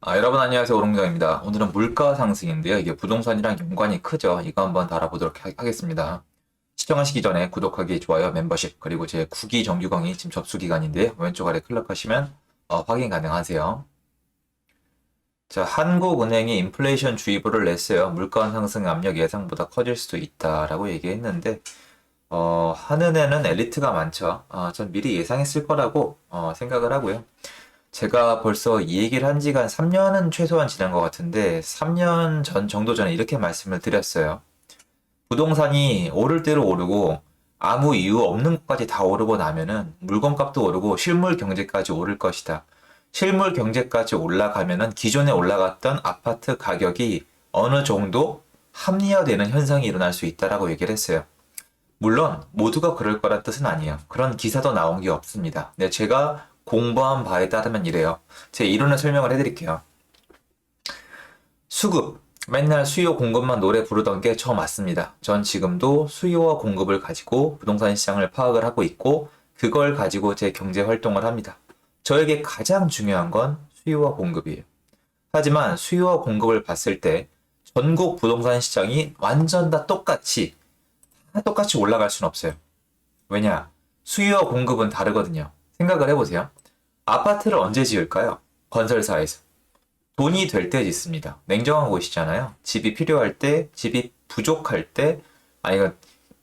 여러분 안녕하세요. 오롱정입니다. 오늘은 물가 상승인데요. 이게 부동산이랑 연관이 크죠. 이거 한번 다뤄보도록 하겠습니다. 시청하시기 전에 구독하기, 좋아요, 멤버십, 그리고 제 9기 정규 강의 지금 접수 기간인데요. 왼쪽 아래 클릭하시면 확인 가능하세요. 자, 한국은행이 인플레이션 주의보를 냈어요. 물가 상승 압력 예상보다 커질 수도 있다라고 얘기했는데 한은에는 엘리트가 많죠. 전 미리 예상했을 거라고 생각을 하고요. 제가 벌써 이 얘기를 한 지가 한 3년은 최소한 지난 것 같은데 3년 전 정도 전에 이렇게 말씀을 드렸어요. 부동산이 오를 대로 오르고 아무 이유 없는 것까지 다 오르고 나면은 물건값도 오르고 실물 경제까지 오를 것이다. 실물 경제까지 올라가면은 기존에 올라갔던 아파트 가격이 어느 정도 합리화되는 현상이 일어날 수 있다라고 얘기를 했어요. 물론 모두가 그럴 거란 뜻은 아니에요. 그런 기사도 나온 게 없습니다. 네, 제가 공부한 바에 따르면 이래요. 제 이론을 설명을 해드릴게요. 수급. 맨날 수요 공급만 노래 부르던 게 저 맞습니다. 전 지금도 수요와 공급을 가지고 부동산 시장을 파악을 하고 있고 그걸 가지고 제 경제 활동을 합니다. 저에게 가장 중요한 건 수요와 공급이에요. 하지만 수요와 공급을 봤을 때 전국 부동산 시장이 완전 다 똑같이 올라갈 수는 없어요. 왜냐? 수요와 공급은 다르거든요. 생각을 해보세요. 아파트를 언제 지을까요? 건설사에서. 돈이 될 때 짓습니다. 냉정한 곳이잖아요. 집이 필요할 때, 집이 부족할 때, 아니,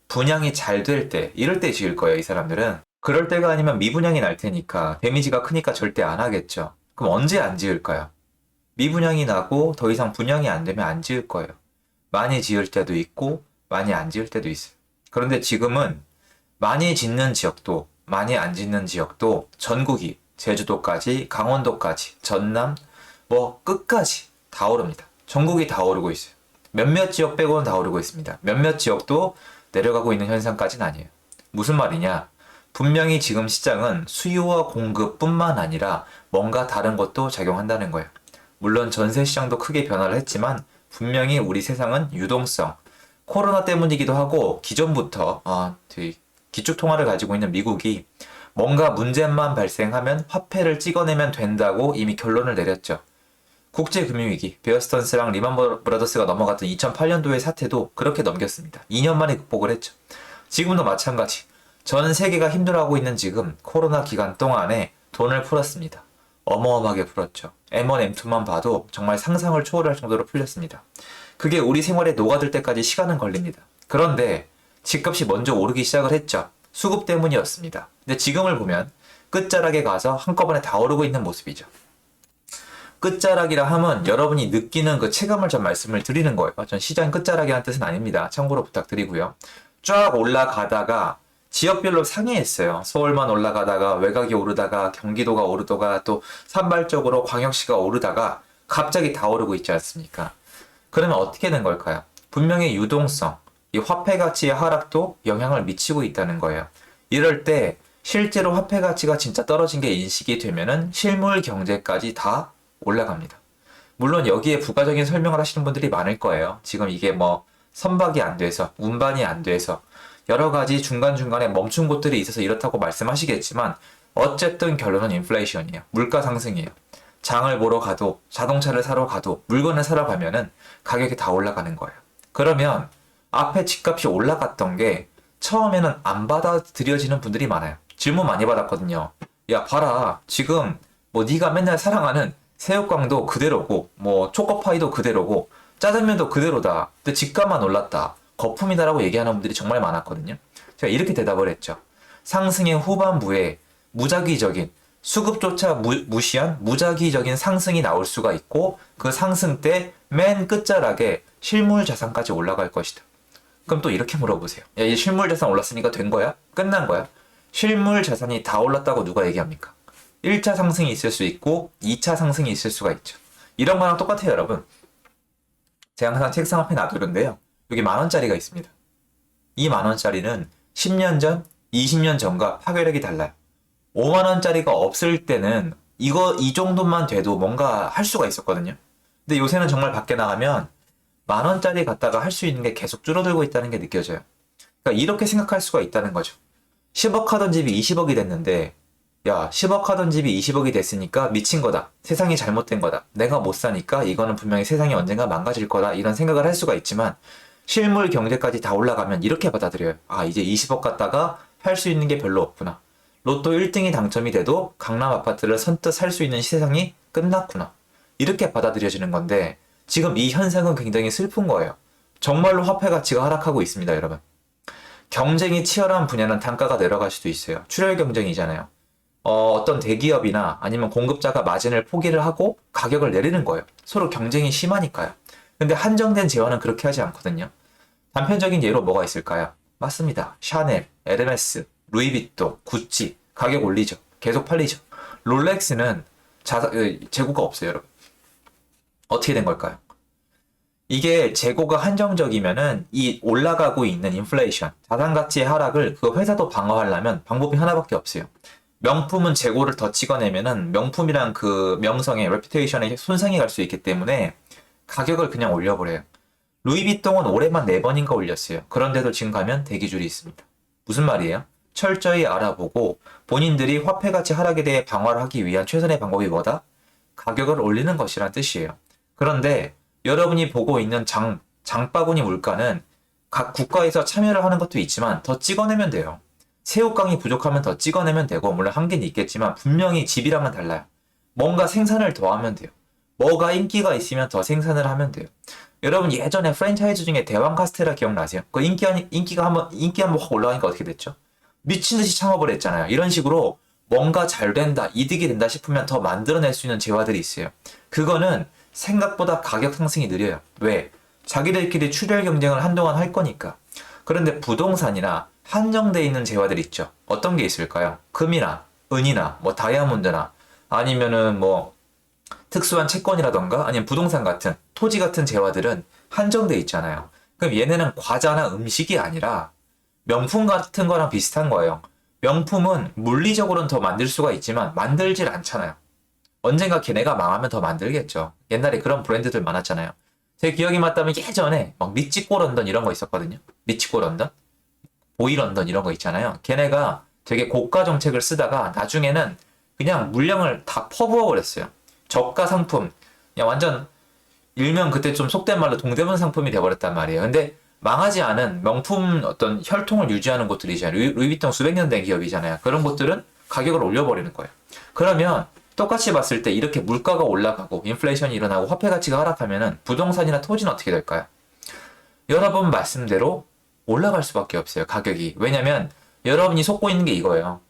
분양이 잘 될 때, 이럴 때 지을 거예요, 이 사람들은. 그럴 때가 아니면 미분양이 날 테니까, 데미지가 크니까 절대 안 하겠죠. 그럼 언제 안 지을까요? 미분양이 나고 더 이상 분양이 안 되면 안 지을 거예요. 많이 지을 때도 있고, 많이 안 지을 때도 있어요. 그런데 지금은 많이 짓는 지역도, 많이 안 짓는 지역도 전국이 제주도까지, 강원도까지, 전남, 뭐 끝까지 다 오릅니다. 전국이 다 오르고 있어요. 몇몇 지역 빼고는 다 오르고 있습니다. 몇몇 지역도 내려가고 있는 현상까지는 아니에요. 무슨 말이냐? 분명히 지금 시장은 수요와 공급뿐만 아니라 뭔가 다른 것도 작용한다는 거예요. 물론 전세 시장도 크게 변화를 했지만 분명히 우리 세상은 유동성, 코로나 때문이기도 하고 기존부터 기축통화를 가지고 있는 미국이 뭔가 문제만 발생하면 화폐를 찍어내면 된다고 이미 결론을 내렸죠. 국제금융위기, 베어스턴스랑 리만 브라더스가 넘어갔던 2008년도의 사태도 그렇게 넘겼습니다. 2년 만에 극복을 했죠. 지금도 마찬가지. 전 세계가 힘들어하고 있는 지금 코로나 기간 동안에 돈을 풀었습니다. 어마어마하게 풀었죠. M1, M2만 봐도 정말 상상을 초월할 정도로 풀렸습니다. 그게 우리 생활에 녹아들 때까지 시간은 걸립니다. 그런데 집값이 먼저 오르기 시작을 했죠. 수급 때문이었습니다. 근데 지금을 보면 끝자락에 가서 한꺼번에 다 오르고 있는 모습이죠. 끝자락이라 하면 여러분이 느끼는 그 체감을 좀 말씀을 드리는 거예요. 전 시장 끝자락이라는 뜻은 아닙니다. 참고로 부탁드리고요. 쫙 올라가다가 지역별로 상해했어요. 서울만 올라가다가 외곽이 오르다가 경기도가 오르다가 또 산발적으로 광역시가 오르다가 갑자기 다 오르고 있지 않습니까? 그러면 어떻게 된 걸까요? 분명히 유동성, 이 화폐 가치의 하락도 영향을 미치고 있다는 거예요. 이럴 때 실제로 화폐 가치가 진짜 떨어진 게 인식이 되면은 실물 경제까지 다 올라갑니다. 물론 여기에 부가적인 설명을 하시는 분들이 많을 거예요. 지금 이게 뭐 선박이 안 돼서, 운반이 안 돼서 여러 가지 중간중간에 멈춘 곳들이 있어서 이렇다고 말씀하시겠지만 어쨌든 결론은 인플레이션이에요. 물가 상승이에요. 장을 보러 가도, 자동차를 사러 가도, 물건을 사러 가면은 가격이 다 올라가는 거예요. 그러면 앞에 집값이 올라갔던 게 처음에는 안 받아들여지는 분들이 많아요. 질문 많이 받았거든요. 야, 봐라. 지금 뭐 네가 맨날 사랑하는 새우깡도 그대로고, 뭐 초코파이도 그대로고, 짜장면도 그대로다. 근데 집값만 올랐다. 거품이다라고 얘기하는 분들이 정말 많았거든요. 제가 이렇게 대답을 했죠. 상승의 후반부에 무작위적인 수급조차 무시한 무작위적인 상승이 나올 수가 있고 그 상승 때 맨 끝자락에 실물 자산까지 올라갈 것이다. 그럼 또 이렇게 물어보세요. 야, 이 실물 자산 올랐으니까 된 거야? 끝난 거야? 실물 자산이 다 올랐다고 누가 얘기합니까? 1차 상승이 있을 수 있고 2차 상승이 있을 수가 있죠. 이런 거랑 똑같아요, 여러분. 제가 항상 책상 앞에 놔두는데요. 여기 10,000원짜리가 있습니다. 이 10,000원짜리는 10년 전, 20년 전과 파괴력이 달라요. 50,000원짜리가 없을 때는 이 정도만 돼도 뭔가 할 수가 있었거든요. 근데 요새는 정말 밖에 나가면 10,000원짜리 갖다가 할 수 있는 게 계속 줄어들고 있다는 게 느껴져요. 그러니까 이렇게 생각할 수가 있다는 거죠. 10억 하던 집이 20억이 됐는데 야, 10억 하던 집이 20억이 됐으니까 미친 거다. 세상이 잘못된 거다. 내가 못 사니까 이거는 분명히 세상이 언젠가 망가질 거다. 이런 생각을 할 수가 있지만 실물 경제까지 다 올라가면 이렇게 받아들여요. 아, 이제 20억 갖다가 할 수 있는 게 별로 없구나. 로또 1등이 당첨이 돼도 강남 아파트를 선뜻 살 수 있는 세상이 끝났구나. 이렇게 받아들여지는 건데 지금 이 현상은 굉장히 슬픈 거예요. 정말로 화폐 가치가 하락하고 있습니다, 여러분. 경쟁이 치열한 분야는 단가가 내려갈 수도 있어요. 출혈 경쟁이잖아요. 어떤 대기업이나 아니면 공급자가 마진을 포기를 하고 가격을 내리는 거예요. 서로 경쟁이 심하니까요. 근데 한정된 제어는 그렇게 하지 않거든요. 단편적인 예로 뭐가 있을까요? 맞습니다. 샤넬, 에르메스, 루이비통, 구찌 가격 올리죠. 계속 팔리죠. 롤렉스는 재고가 없어요, 여러분. 어떻게 된 걸까요? 이게 재고가 한정적이면은 이 올라가고 있는 인플레이션, 자산 가치의 하락을 그 회사도 방어하려면 방법이 하나밖에 없어요. 명품은 재고를 더 찍어내면은 명품이란 그 명성의 레퓨테이션에 손상이 갈 수 있기 때문에 가격을 그냥 올려버려요. 루이비통은 올해만 4번인가 올렸어요. 그런데도 지금 가면 대기줄이 있습니다. 무슨 말이에요? 철저히 알아보고 본인들이 화폐 가치 하락에 대해 방어를 하기 위한 최선의 방법이 뭐다? 가격을 올리는 것이란 뜻이에요. 그런데 여러분이 보고 있는 장바구니 물가는 각 국가에서 참여를 하는 것도 있지만 더 찍어내면 돼요. 새우깡이 부족하면 더 찍어내면 되고 물론 한계는 있겠지만 분명히 집이랑은 달라요. 뭔가 생산을 더 하면 돼요. 뭐가 인기가 있으면 더 생산을 하면 돼요. 여러분 예전에 프랜차이즈 중에 대왕 카스테라 기억나세요? 그 인기 한번 확 올라가니까 어떻게 됐죠? 미친 듯이 창업을 했잖아요. 이런 식으로 뭔가 잘 된다, 이득이 된다 싶으면 더 만들어낼 수 있는 재화들이 있어요. 그거는 생각보다 가격 상승이 느려요. 왜? 자기들끼리 출혈 경쟁을 한동안 할 거니까. 그런데 부동산이나 한정돼 있는 재화들 있죠. 어떤 게 있을까요? 금이나 은이나 뭐 다이아몬드나 아니면은 뭐 특수한 채권이라던가 아니면 부동산 같은 토지 같은 재화들은 한정돼 있잖아요. 그럼 얘네는 과자나 음식이 아니라 명품 같은 거랑 비슷한 거예요. 명품은 물리적으로는 더 만들 수가 있지만 만들질 않잖아요. 언젠가 걔네가 망하면 더 만들겠죠. 옛날에 그런 브랜드들 많았잖아요. 제 기억이 맞다면 예전에 막 미치코 런던 이런 거 있었거든요. 미치코 런던? 보이 런던 이런 거 있잖아요. 걔네가 되게 고가 정책을 쓰다가 나중에는 그냥 물량을 다 퍼부어 버렸어요. 저가 상품. 그냥 완전 일명 그때 좀 속된 말로 동대문 상품이 돼버렸단 말이에요. 근데 망하지 않은 명품 어떤 혈통을 유지하는 곳들이잖아요. 루이비통 수백 년 된 기업이잖아요. 그런 곳들은 가격을 올려버리는 거예요. 그러면 똑같이 봤을 때 이렇게 물가가 올라가고 인플레이션이 일어나고 화폐 가치가 하락하면은 부동산이나 토지는 어떻게 될까요? 여러분 말씀대로 올라갈 수밖에 없어요. 가격이. 왜냐면 여러분이 속고 있는 게 이거예요.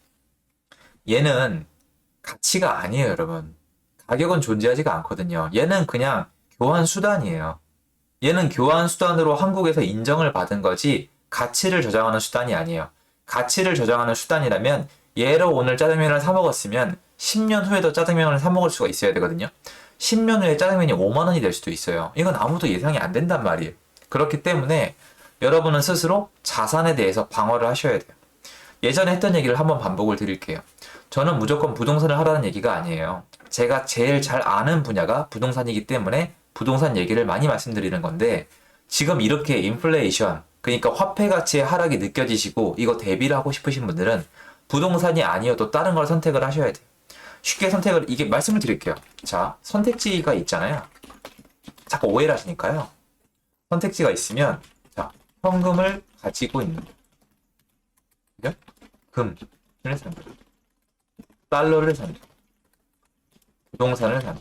얘는 가치가 아니에요, 여러분. 가격은 존재하지가 않거든요. 얘는 그냥 교환 수단이에요. 얘는 교환 수단으로 한국에서 인정을 받은 거지 가치를 저장하는 수단이 아니에요. 가치를 저장하는 수단이라면 얘로 오늘 짜장면을 사 먹었으면 10년 후에도 짜장면을 사 먹을 수가 있어야 되거든요. 10년 후에 짜장면이 5만 원이 될 수도 있어요. 이건 아무도 예상이 안 된단 말이에요. 그렇기 때문에 여러분은 스스로 자산에 대해서 방어를 하셔야 돼요. 예전에 했던 얘기를 한번 반복을 드릴게요. 저는 무조건 부동산을 하라는 얘기가 아니에요. 제가 제일 잘 아는 분야가 부동산이기 때문에 부동산 얘기를 많이 말씀드리는 건데 지금 이렇게 인플레이션, 그러니까 화폐 가치의 하락이 느껴지시고 이거 대비를 하고 싶으신 분들은 부동산이 아니어도 다른 걸 선택을 하셔야 돼요. 쉽게 선택을, 이게 말씀을 드릴게요. 자, 선택지가 있잖아요. 자꾸 오해를 하시니까요. 선택지가 있으면, 자, 현금을 가지고 있는 거. 금을 산다. 달러를 산다. 부동산을 산다.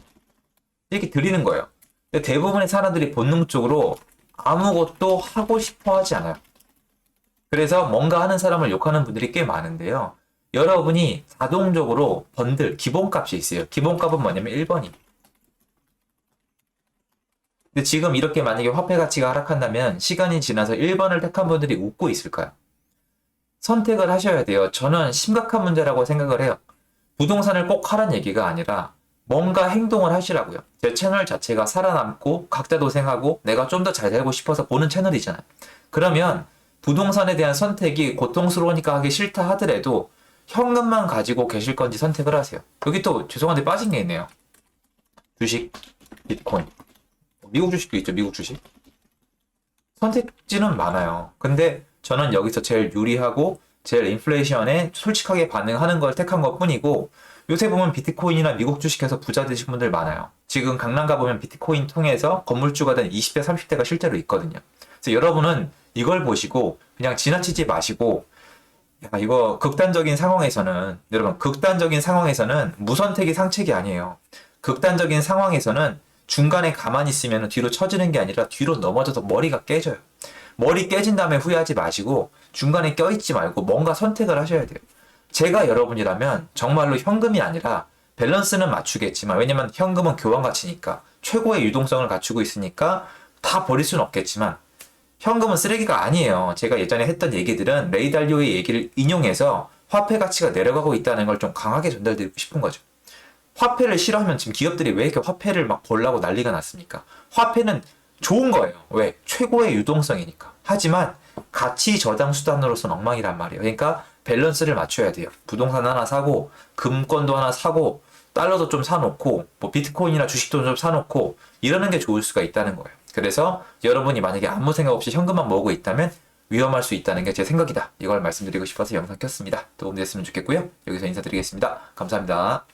이렇게 드리는 거예요. 근데 대부분의 사람들이 본능적으로 아무것도 하고 싶어 하지 않아요. 그래서 뭔가 하는 사람을 욕하는 분들이 꽤 많은데요. 여러분이 자동적으로 번들, 기본값이 있어요. 기본값은 뭐냐면 1번이. 근데 지금 이렇게 만약에 화폐 가치가 하락한다면 시간이 지나서 1번을 택한 분들이 웃고 있을까요? 선택을 하셔야 돼요. 저는 심각한 문제라고 생각을 해요. 부동산을 꼭 하란 얘기가 아니라 뭔가 행동을 하시라고요. 제 채널 자체가 살아남고 각자 도생하고 내가 좀 더 잘 살고 싶어서 보는 채널이잖아요. 그러면 부동산에 대한 선택이 고통스러우니까 하기 싫다 하더라도 현금만 가지고 계실 건지 선택을 하세요. 여기 또 죄송한데 빠진 게 있네요. 주식, 비트코인. 미국 주식도 있죠, 미국 주식. 선택지는 많아요. 근데 저는 여기서 제일 유리하고 제일 인플레이션에 솔직하게 반응하는 걸 택한 것 뿐이고, 요새 보면 비트코인이나 미국 주식해서 부자 되신 분들 많아요. 지금 강남 가보면 비트코인 통해서 건물주가 된 20대, 30대가 실제로 있거든요. 그래서 여러분은 이걸 보시고 그냥 지나치지 마시고, 야, 이거 극단적인 상황에서는, 여러분, 극단적인 상황에서는 무선택이 상책이 아니에요. 극단적인 상황에서는 중간에 가만히 있으면 뒤로 처지는 게 아니라 뒤로 넘어져서 머리가 깨져요. 머리 깨진 다음에 후회하지 마시고 중간에 껴있지 말고 뭔가 선택을 하셔야 돼요. 제가 여러분이라면 정말로 현금이 아니라 밸런스는 맞추겠지만, 왜냐면 현금은 교환 가치니까 최고의 유동성을 갖추고 있으니까 다 버릴 수는 없겠지만, 현금은 쓰레기가 아니에요. 제가 예전에 했던 얘기들은 레이 달리오의 얘기를 인용해서 화폐 가치가 내려가고 있다는 걸 좀 강하게 전달드리고 싶은 거죠. 화폐를 싫어하면 지금 기업들이 왜 이렇게 화폐를 막 벌라고 난리가 났습니까? 화폐는 좋은 거예요. 왜? 최고의 유동성이니까. 하지만 가치 저장 수단으로서는 엉망이란 말이에요. 그러니까 밸런스를 맞춰야 돼요. 부동산 하나 사고, 금권도 하나 사고, 달러도 좀 사놓고, 뭐 비트코인이나 주식도 좀 사놓고, 이러는 게 좋을 수가 있다는 거예요. 그래서 여러분이 만약에 아무 생각 없이 현금만 모으고 있다면 위험할 수 있다는 게 제 생각이다. 이걸 말씀드리고 싶어서 영상 켰습니다. 도움됐으면 좋겠고요. 여기서 인사드리겠습니다. 감사합니다.